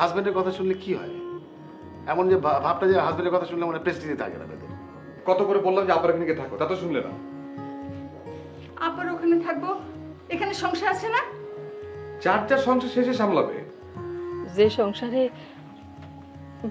হাজবেন্ডের কথা শুনলে কি হয়? এমন যে ভাবটা যে হাজবেন্ডের কথা শুনলে মানে প্রেস্টিজে থাকে না তাদের। কত করে বললাম যে আব্বার এখানে থাকো, তা তো শুনলে না। আবার ওখানে থাকবো, এখানে সংসার আছে না? চার সংসার শেষে সামলাবে। যে সংসারে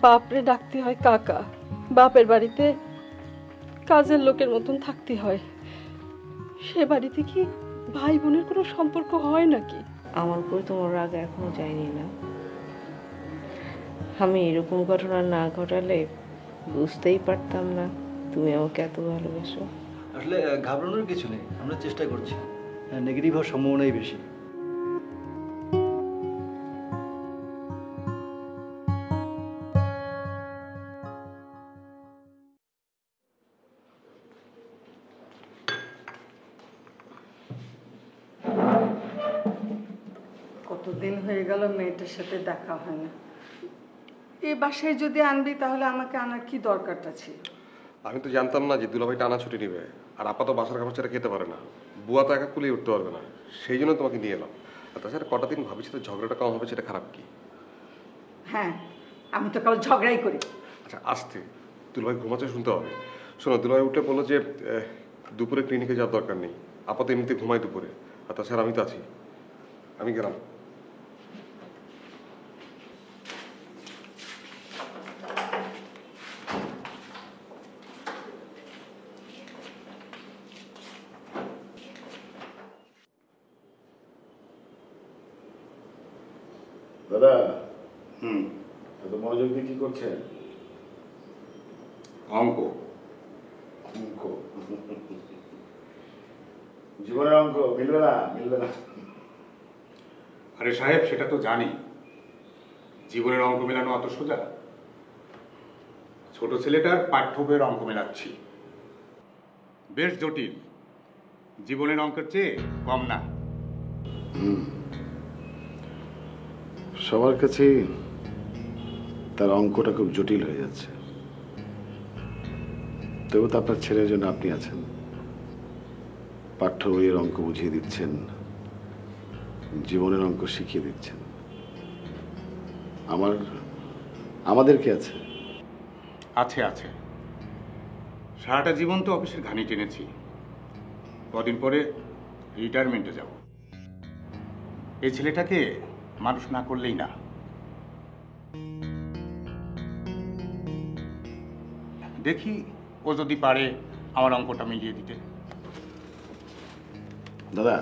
বাপরে ডাকতে হয় কাকা, বাপের বাড়িতে কাজের লোকের মতন থাকতে হয়, সে বাড়িতে কি ভাই বোনের কোনো সম্পর্ক হয় নাকি? আমার উপরে তোমার রাগ এখনো যায়নি না? আমি এরকম ঘটনা না ঘটালে বুঝতেই পারতাম না তুমি আমাকে এত ভালোবাসো। আসলে ঘাবড়ানোর কিছু নেই, আমরা চেষ্টা করছি। নেগেটিভ হওয়ার সম্ভাবনাই বেশি। কতদিন হয়ে গেল মেয়েটার সাথে দেখা হয় না। এই বাসায় যদি আনবি তাহলে আমাকে আনার কি দরকারটা ছিল? আমি তো জানতাম না যে দুলাভাই টানা ছুটি নিবে, আর আপাতত বাসার খাবার ছাড়া খেতে পারে না। বুয়া তো একা কুলিয়ে উঠতে পারবে না, সেই জন্য তোমাকে নিয়ে এলাম। আর তাছাড়া কটা দিন ভাবছি তো ঝগড়াটা কম হবে, সেটা খারাপ কি? হ্যাঁ, আমি তো কেবল ঝগড়াই করি। আচ্ছা আসতে দুলাভাই ঘুমাচ্ছে, শুনতে হবে। শোনো, দুলাভাই উঠে বললো যে দুপুরে ক্লিনিকে যাওয়ার দরকার নেই, আপাতত এমনিতে ঘুমাই দুপুরে। আর তাছাড়া আমি তো আছি, আমি গেলাম। দাদা, এত মনোযোগ দিয়ে কি করছেন? অঙ্ক। অঙ্ক? জীবনের অঙ্ক মিলবে না, মিলবে না। আরে সাহেব, সেটা তো জানি, জীবনের অঙ্ক মেলানো অত সোজা? ছোট ছেলেটার পাঠ্য বইয়ের অঙ্ক মেলাচ্ছি, বেশ জটিল, জীবনের অঙ্কের চেয়ে কম না। সবার কাছে তার অঙ্কটা খুব জটিল হয়ে যাচ্ছে। তবু তো আপনার ছেলের জন্য আপনি আছেন, পাঠ্য বইয়ের অঙ্ক বুঝিয়ে দিচ্ছেন, জীবনের অঙ্ক শিখিয়ে দিচ্ছেন। আমাদের কি আছে? আছে আছে, সারাটা জীবন তো অফিসের ঘানি টেনেছি, কদিন পরে রিটায়ারমেন্টে যাব। এই ছেলেটাকে মানুষ না করলেই না। দেখি ও যদি পারে আমার অঙ্কটা মিলিয়ে দিতে। দাদা,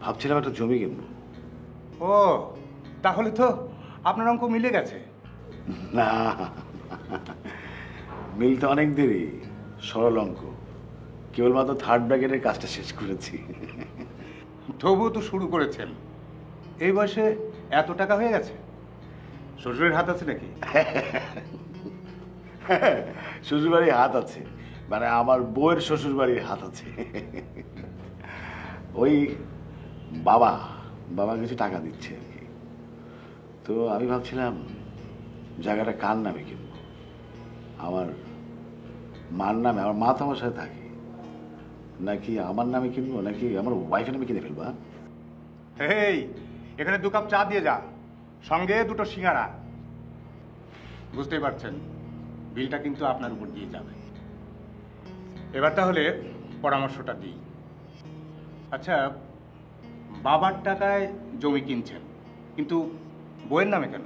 ভাবছিলাম একটা জমি কিনবো। ও, তাহলে তো আপনার অঙ্ক মিলে গেছে। না, মিলতে অনেক দেরি, সরল অঙ্ক, কেবলমাত্র থার্ড ব্র্যাকেটের কাজটা শেষ করেছি। তবুও তো শুরু করেছেন, এই বয়সে এত টাকা হয়ে গেছে। শ্বশুরের হাত আছে নাকি? শ্বশুরবাড়ির হাত আছে, মানে আমার বউয়ের শ্বশুরবাড়ির হাত আছে। ওই বাবা বাবা কিছু টাকা দিচ্ছে আর কি। তো আমি ভাবছিলাম জায়গাটা কার নামে কিনবো। আমার মার নামে, আমার মা তো আমার সাথে থাকে, নাকি আমার নামে কিনবো, নাকি আমার ওয়াইফের নামে কিনে ফেলবা? এই, এখানে 2 কাপ চা দিয়ে যা, সঙ্গে 2টো সিঙ্গারা। বুঝতেই পারছেন, বিলটা কিন্তু আপনার উপর দিয়ে যাবে। এবার তাহলে পরামর্শটা দিই। আচ্ছা, বাবার টাকায় জমি কিনছেন, কিন্তু বইয়ের নামে কেন?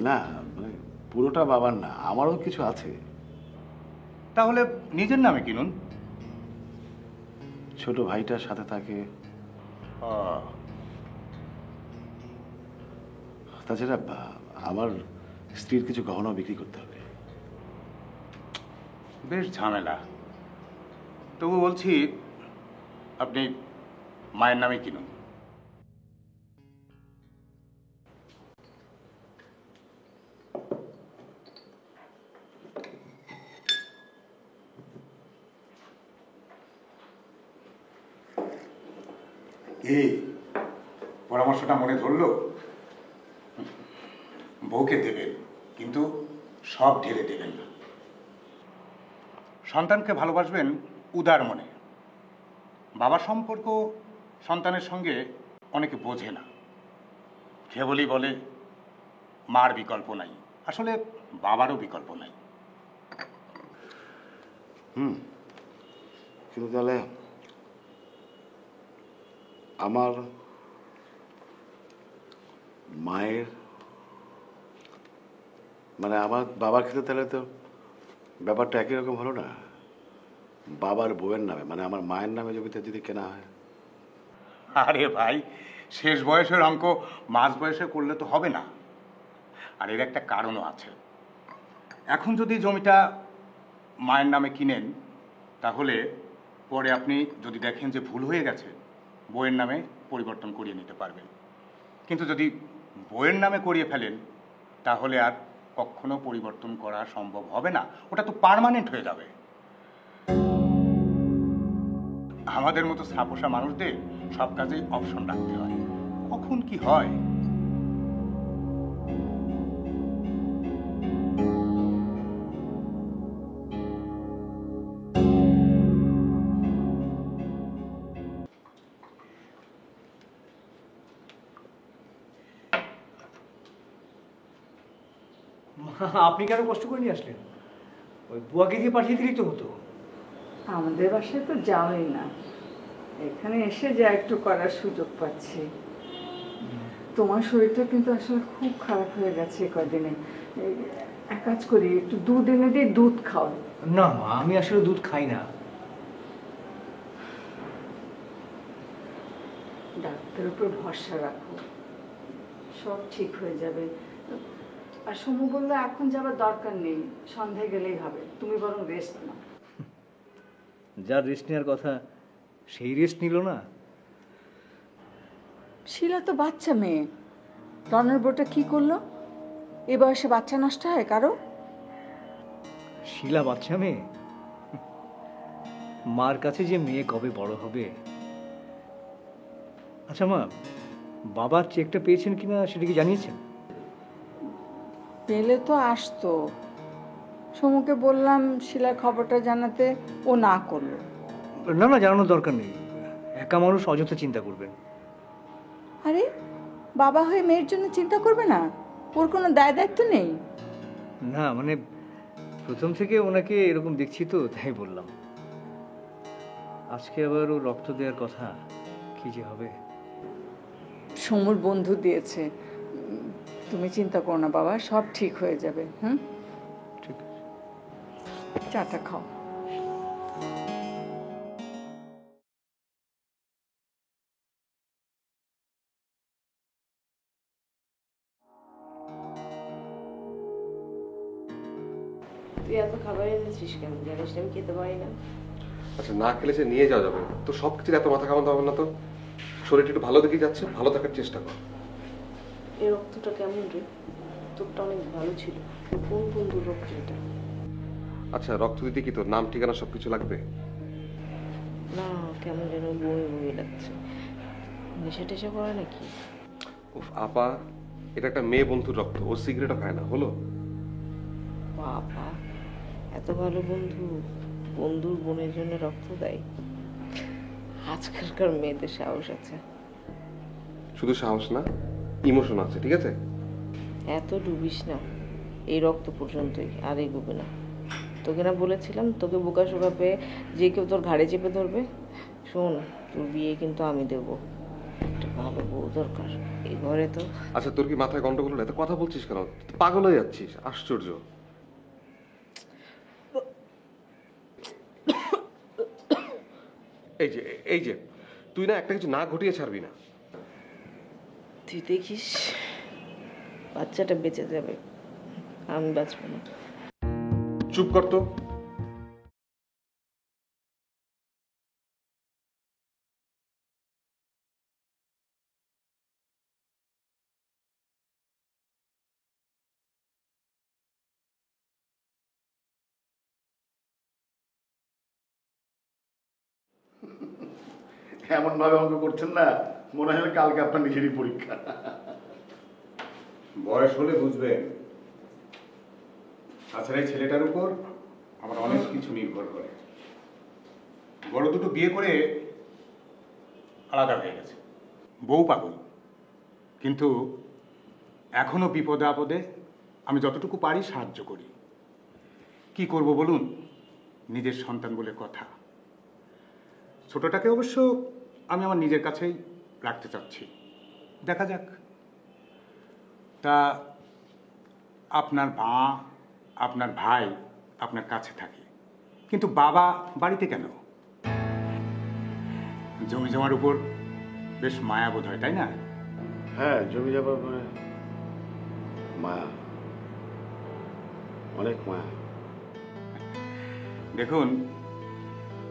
না, মানে পুরোটা বাবার না, আমারও কিছু আছে। তাহলে নিজের নামে কিনুন। ছোট ভাইটার সাথে থাকে। তাছাড়া আমার স্ত্রীর কিছু গহনা বিক্রি করতে হবে। বেশ ঝামেলা। তবু বলছি, আপনি মায়ের নামে কিনুন। এই পরামর্শটা মনে ধরলো? বউকে দেবেন, কিন্তু সব ঢেলে দেবেন না। সন্তানকে ভালোবাসবেন উদার মনে। বাবার সম্পর্ক সন্তানের সঙ্গে অনেকে বোঝে না, কেবলই বলে মার বিকল্প নাই, আসলে বাবারও বিকল্প নাই। কিন্তু তাহলে আমার মায়ের মানে আমার বাবার ক্ষেত্রে তাহলে তো ব্যাপারটা একই রকম হলো না? বাবার বউয়ের নামে মানে আমার মায়ের নামে জমিটা যদি কেনা হয়। আরে ভাই, শেষ বয়সের অঙ্ক মাঝ বয়সে করলে তো হবে না। আর এর একটা কারণও আছে। এখন যদি জমিটা মায়ের নামে কিনেন, তাহলে পরে আপনি যদি দেখেন যে ভুল হয়ে গেছে, বইয়ের নামে পরিবর্তন করিয়ে নিতে পারবেন। কিন্তু যদি বইয়ের নামে করিয়ে ফেলেন, তাহলে আর কখনো পরিবর্তন করা সম্ভব হবে না, ওটা তো পার্মানেন্ট হয়ে যাবে। আমাদের মতো ছাপোষা মানুষদের সব কাজেই অপশন রাখতে হয়, কখন কি হয়। আপনি কেন কষ্ট করে নিয়ে আসলেন? ওই বুয়াকে দিয়ে পাঠিয়ে দিলেই তো হতো। আমাদের বাসায় তো যাওয়াই না, এখানে এসে যা একটু করার সুযোগ পাচ্ছি। তোমার শরীরটা কিন্তু আসলে খুব খারাপ হয়ে গেছে কদিনে। এক কাজ করি, একটু দুধ এনে দিয়ে দুধ খাও। না মা, আমি আসলে দুধ খাই না। ডাক্তারের উপর ভরসা রাখো, সব ঠিক হয়ে যাবে। আর সমু বললো এখন যাবার দরকার নেই, সন্ধ্যায় গেলেই হবে, তুমি বরং রেস্ট নাও। যার রেস্ট নেওয়ার কথা সেই রেস্ট নিল না। শিলা তো বাচ্চা মেয়ে, রনের বউটা কি করলো? এ বয়সে বাচ্চা নষ্ট হয় কারো? শিলা বাচ্চা মেয়ে? মার কাছে যে মেয়ে কবে বড় হবে। আচ্ছা মা, বাবার চেকটা পেয়েছেন কিনা সেটা কি জানিয়েছেন? পেলে তো আসতো, সমুকে বললাম শিলার খবরটা জানাতে, ও না করলো। না না, জানানোর দরকার নেই, একা মানুষ অযথা চিন্তা করবেন। আরে বাবা হয়ে মেয়ের জন্য চিন্তা করবে না? ওর কোনো দায় দায়িত্ব নেই? না মানে প্রথম থেকে ওনাকে এরকম দেখছি তো তাই বললাম। আজকে আবার ও রক্ত দেওয়ার কথা, কি যে হবে। সমুর বন্ধু দিয়েছে, তুমি চিন্তা করো না বাবা, সব ঠিক হয়ে যাবে। ঠিক আছে, চাটা খাও। তুই এত খাবার এনেছিস কেন? জানিস আমি খেতে পারি না। আচ্ছা, না খেলে সে নিয়ে যাওয়া যাবে তো, সব কিছুর এত মাথা ঘামাতে হবে না তো। শরীরটা একটু ভালো দিকে যাচ্ছে, ভালো থাকার চেষ্টা কর। এই রক্তটা কেমন রে? তোরটা অনেক ভালো ছিল। কোন বন্ধুর রক্ত এটা? আচ্ছা, রক্ত দিতে কি তোর নাম ঠিকানা সবকিছু লাগবে? না, কেমন যেন বমি বমি লাগছে। নেশা টেশা করে নাকি? উফ আপা, এটা একটা মেয়ে বন্ধুর রক্ত, ও সিগারেটও খায় না। হলো বাবা, এত ভালো বন্ধু বন্ধুর বোনের জন্য রক্ত দেয়? আজকালকার মেয়েদের সাহস আছে। শুধু সাহস না, ইমোশন আছে, ঠিক আছে? এত ডুবিস না, এই রক্ত পর্যন্তই, আর এগোবে না। তোকে না বলেছিলাম, তোকে বোকা শোকা পেয়ে যে কেউ তোর ঘাড়ে চেপে ধরবে। শোন, তোর বিয়ে কিন্তু আমি দেব। একটা ভালো বউ দরকার এই ঘরে তো। আচ্ছা, তোর কি মাথায় গন্ডগোল হলো? এত কথা বলছিস কেন? পাগল হয়ে যাচ্ছিস, আশ্চর্য। এই যে তুই না একটা কিছু না ঘটিয়ে ছাড়বি না। তুই দেখিস বাচ্চাটা বেঁচে যাবে, আমি বাঁচবো না। চুপ কর তো। এমন ভাবে অঙ্ক করছেন না, মনে হয় কালকে আপনার নিজেরই পরীক্ষা। বয়স হলে বুঝবেন। তাছাড়া এই ছেলেটার উপর আমার অনেক কিছু নির্ভর করে। বড় দুটো বিয়ে করে আলাদা হয়ে গেছে, বউ পাগল, কিন্তু এখনো বিপদে আপদে আমি যতটুকু পারি সাহায্য করি। কি করব বলুন, নিজের সন্তান বলে কথা। ছোটটাকে অবশ্য আমি আমার নিজের কাছেই রাখতে চাচ্ছি, দেখা যাক। তা আপনার মা, আপনার ভাই আপনার কাছে থাকে, কিন্তু বাবা বাড়িতে কেন? জমি জমার উপর বেশ মায়া বোধ হয়, তাই না? হ্যাঁ, জমি যাবার পরে মায়া, অনেক মায়া। দেখুন,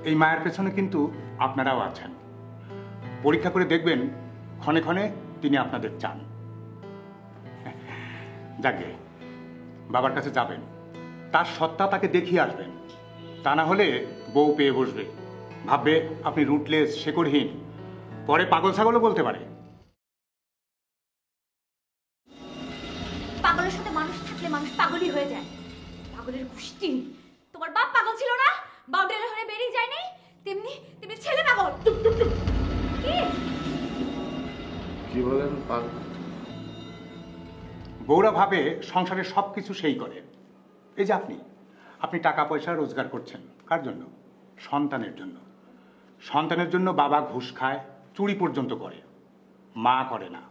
এই মায়ের পেছনে কিন্তু আপনারাও আছেন। পরীক্ষা করে দেখবেন, ক্ষণে ক্ষণে তিনি আপনাদের চান। যাকে বাবার কাছে যাবেন, তার সত্তা তাকে দেখিয়ে আসবেন। তা না হলে বউ পেয়ে বসবে, ভাববে আপনি রুটলেস, শেকড়হীন, পরে পাগল ছাগলও বলতে পারে। পাগলের সাথে মানুষ থাকলে মানুষ পাগলই হয়ে যায়। পাগলের গোষ্ঠী। তোমার বাপ পাগল ছিল না, বাউন্ডারি হয়ে বেরিয়ে যায় নাই, তেমনি তেমনি ছেলে পাগল। কি বলেন? পাগল? বউরা ভাবে সংসারের সবকিছু সেই করে। এই যে আপনি টাকা পয়সা রোজগার করছেন কার জন্য? সন্তানের জন্য। সন্তানের জন্য বাবা ঘুষ খায়, চুরি পর্যন্ত করে। মা করে না।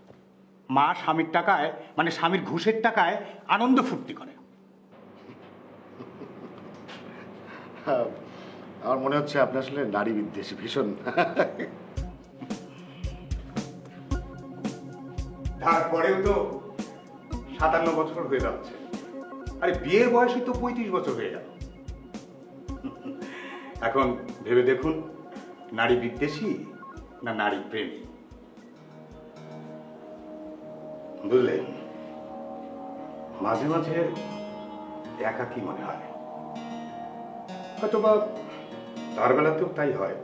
মা স্বামীর টাকায়, মানে স্বামীর ঘুষের টাকায় আনন্দ ফুর্তি করে। আমার মনে হচ্ছে আপনি আসলে নারী বিদ্বেষী ভীষণ। তারপরেও তো 57 বছর হয়ে যাচ্ছে। আরে বিয়ের বয়সই তো 35 বছর হয়ে গেল। এখন ভেবে দেখুন, নারী বিদ্বেষী না নারী প্রেমী? বুঝলেন, মাঝে মাঝে একাকী মনে হয়, হয়তোবা তার বেলাতেও তাই হয়।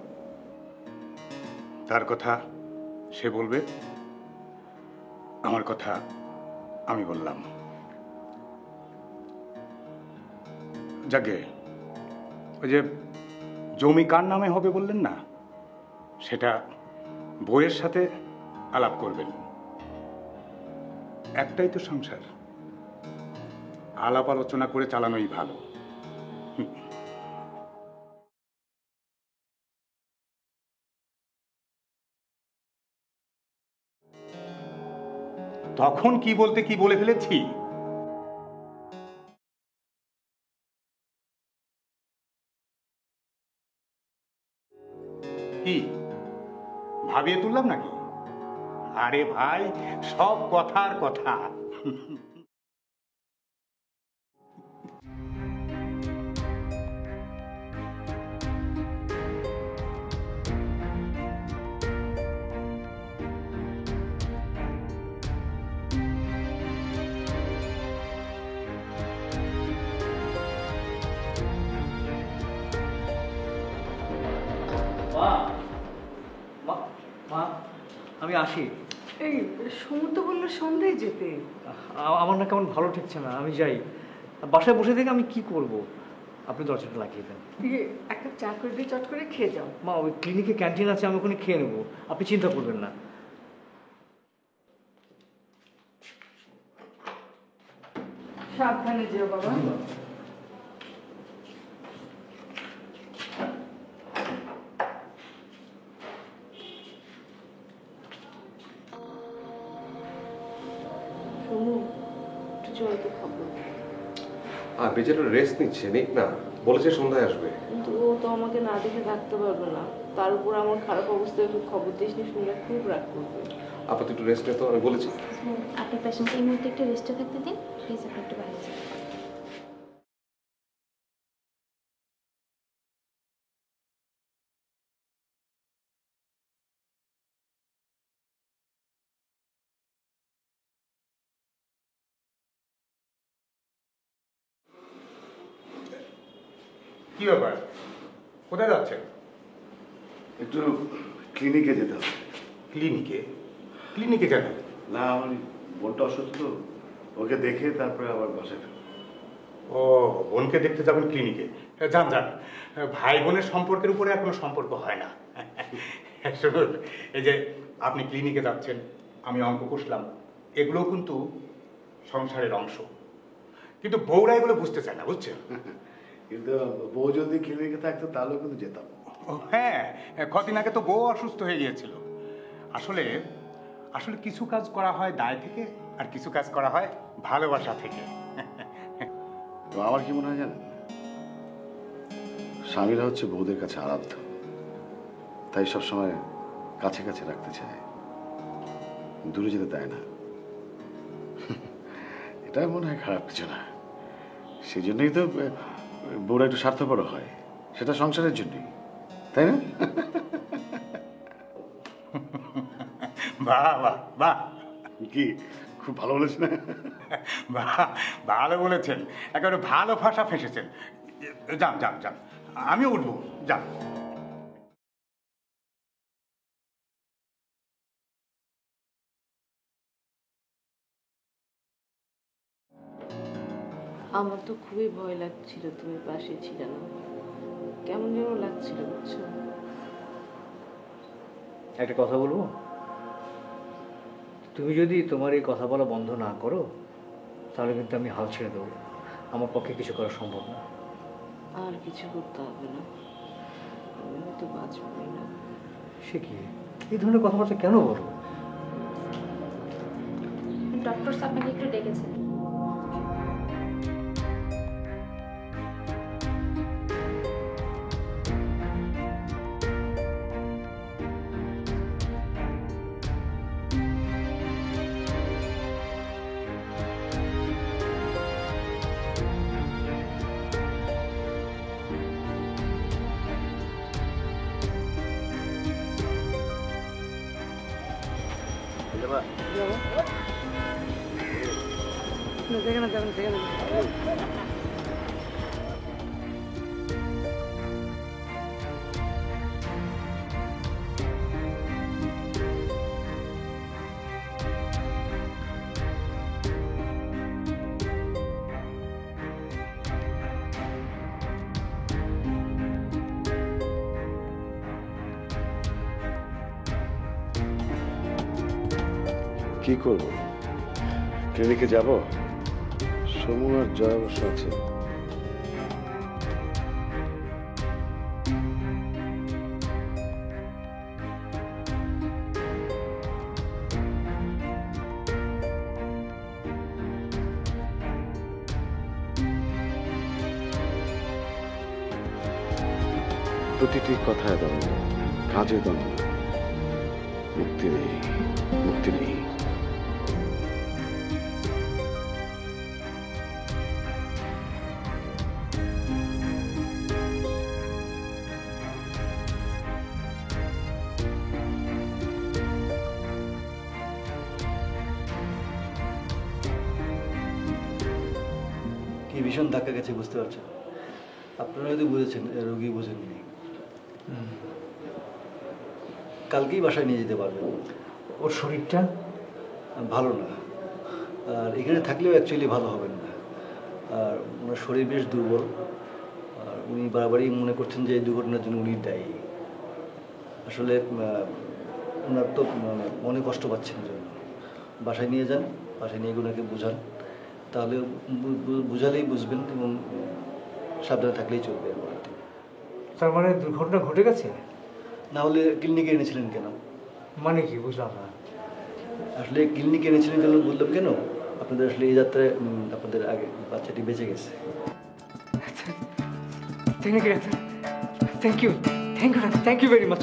তার কথা সে বলবে, আমার কথা আমি বললাম। যাকে ওই যে জমি কার নামে হবে বললেন না, সেটা বইয়ের সাথে আলাপ করবেন। একটাই তো সংসার, আলাপ আলোচনা করে চালানোই ভালো। তখন কি বলতে কি বলে ফেলেছি। কি ভাবিয়ে তুললাম নাকি? আরে ভাই, সব কথার কথা। মা, মা, মা, আমি আসি। এই সমুদ্র বললো সন্ধ্যায় যেতে। আমার না কেমন ভালো ঠেকছে না, আমি যাই। বাসায় বসে থেকে আমি কি করব? আপনি দরজাটা লাগিয়ে দেন। এক কাপ চা করে দিয়ে চট করে খেয়ে যাও। মা, ওই ক্লিনিকে ক্যান্টিন আছে, আমি ওখানে খেয়ে নেবো, আপনি চিন্তা করবেন না। সাবধানে যেও বাবা। জলদি খাবো। আর বেচারা রেস্ট নিচ্ছে, নিক না, বলেছে সন্ধ্যায় আসবে। কিন্তু ও তো আমাকে না দেখে থাকতে পারবে না। তার উপর আমার খারাপ অবস্থায় একটু খবর দিস নি, শুনলে খুব রাগ করবে। আপাতত একটু রেস্ট নিতে আমি বলেছি। আপনার পেশেন্টকে এই মুহূর্তে একটু রেস্টে থাকতে দিন প্লিজ, আপনি একটু বাইরে যান। কি ব্যাপার, কোথায় যাচ্ছেন? একটু ক্লিনিকে যেতে হবে। ক্লিনিকে? ক্লিনিকে কেন? না, আমার বোনটা অসুস্থ তো, ওকে দেখে তারপরে আবার বাসায় ফেরবো। ও, বোনকে দেখতে যাবেন ক্লিনিকে? যান যান, ভাই বোনের সম্পর্কের উপরে এখনো সম্পর্ক হয় না। শুনুন, এই যে আপনি ক্লিনিকে যাচ্ছেন, আমি অঙ্ক কষলাম, এগুলো কিন্তু সংসারের অংশ, কিন্তু বউরা এগুলো বুঝতে চায় না, বুঝছেন? কিন্তু বউ যদি ক্লিনিকে থাকতো তাহলেও কিন্তু যেতাম। ও হ্যাঁ, কদিন আগে তো বউ অসুস্থ হয়ে গিয়েছিল। আসলে আসলে কিছু কাজ করা হয় দায় থেকে, আর কিছু কাজ করা হয় ভালোবাসা থেকে। তো আমার কি মনে হয় জানেন, স্বামীরা হচ্ছে বউদের কাছে আরাধ্য, তাই সবসময় কাছে কাছে রাখতে চায়, দূরে যেতে দেয় না। এটা মনে হয় খারাপ কিছু না। সেই জন্যই তো বউরা একটু স্বার্থপর হয়, সেটা সংসারের জন্যই, তাই না? বাহ বাহ বাহ, কি খুব ভালো বলেছেন না? বাহ, ভালো বলেছেন, একেবারে ভালো ভাষা ফেসেছেন। যান যান যান, আমিও উঠবো, যান। আমার তো খুবই ভয় লাগছিল, তুমি পাশে ছিলে না, কেমন যেন লাগছিল, বুঝছো? একটা কথা বলবো, তুমি যদি তোমার এই কথা বলা বন্ধ না করো তাহলে কিন্তু আমি হাল ছেড়ে দেবো। আমার পক্ষে কিছু করা সম্ভব না। আর কিছু করতে হবে না, আমি হয়তো বাঁচবই না। সে কি, এই ধরনের কথাবার্তা কেন বলো? ডক্টর আপনাকে একটু ডেকেছেন। কি করবো, ক্লিনিকে যাব, সমু আর জয় অবশ্য আছে। প্রতিটি কথায় দ্বন্দ্ব, কাজে দ্বন্দ্ব, মুক্তি নেই, মুক্তি নেই। কি ভীষণ ধাক্কা গেছে বুঝতে পারছেন। আপনারা হয়তো বুঝেছেন, রোগী বোঝেননি। কালকেই বাসায় নিয়ে যেতে পারবেন। ওর শরীরটা ভালো না, আর এখানে থাকলেও অ্যাকচুয়ালি ভালো হবেন না। আর ওনার শরীর বেশ দুর্বল, আর উনি বারবারই মনে করছেন যে এই দুর্ঘটনার জন্য উনি দায়ী। আসলে ওনার তো মনে কষ্ট পাচ্ছেন জন্য বাসায় নিয়ে যান, বাসায় নিয়ে ওনাকে বোঝান, তাহলে বুঝালেই বুঝবেন এবং সাবধানে থাকলেই চলবে। তার মানে দুর্ঘটনা ঘটে গেছে? না হলে ক্লিনিকে এনেছিলেন কেন? মানে কি বুঝলাম না। আসলে ক্লিনিকে এনেছিলেন কেন বললাম কেন, আপনাদের আসলে এই যাত্রায় আপনাদের আগে বাচ্চাটি বেঁচে গেছে। Thank you, thank you, thank you very much.